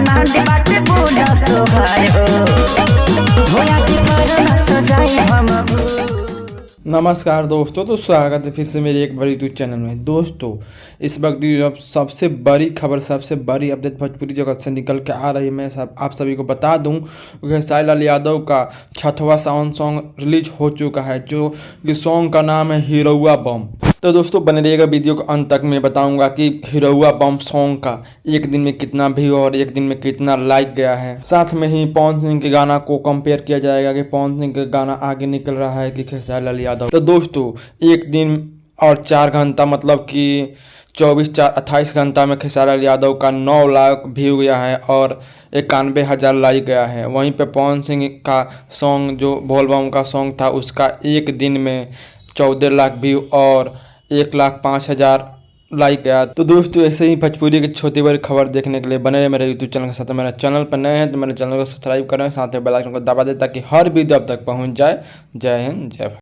Demand बाटे बोला तोहार हो होया के करना तो जाई हम। नमस्कार दोस्तों, तो स्वागत है फिर से मेरे एक बड़ी यूट्यूब चैनल में। दोस्तों इस वक्त अब सबसे बड़ी खबर, सबसे बड़ी अपडेट भोजपुरी जगत से निकल के आ रही है। मैं आप सभी को बता दूं कि साई लाल यादव का 6वां सावन सॉन्ग रिलीज हो चुका है, जो कि सॉन्ग का नाम है हिरौआ बम। तो दोस्तों बने रहिएगा वीडियो को अंत तक। मैं बताऊंगा कि हिरौआ बम सॉन्ग का एक दिन में कितना व्यू और एक दिन में कितना लाइक गया है। साथ में ही पवन सिंह के गाना को कंपेयर किया जाएगा कि पवन सिंह का गाना आगे निकल रहा है कि खेसारी लाल यादव। तो दोस्तों एक दिन और 4 घंटा मतलब कि 24-4-28 घंटा में खेसारी लाल यादव का 9 लाख व्यू गया है और 91,000 लाइक गया है। वहीं पे पवन सिंह का सॉन्ग जो बोल बम का सॉन्ग था उसका एक दिन में 14 लाख व्यू और 1,05,000 लाइक गया। तो दोस्तों ऐसे ही भोजपुरी की छोटी बड़ी खबर देखने के लिए बने रहे मेरे यूट्यूब चैनल के साथ। मेरे चैनल पर नए हैं तो मेरे चैनल को सब्सक्राइब करें, साथ ही बेल आइकन को दबा दें ताकि हर वीडियो अब तक पहुंच जाए। जय हिंद, जय भारत।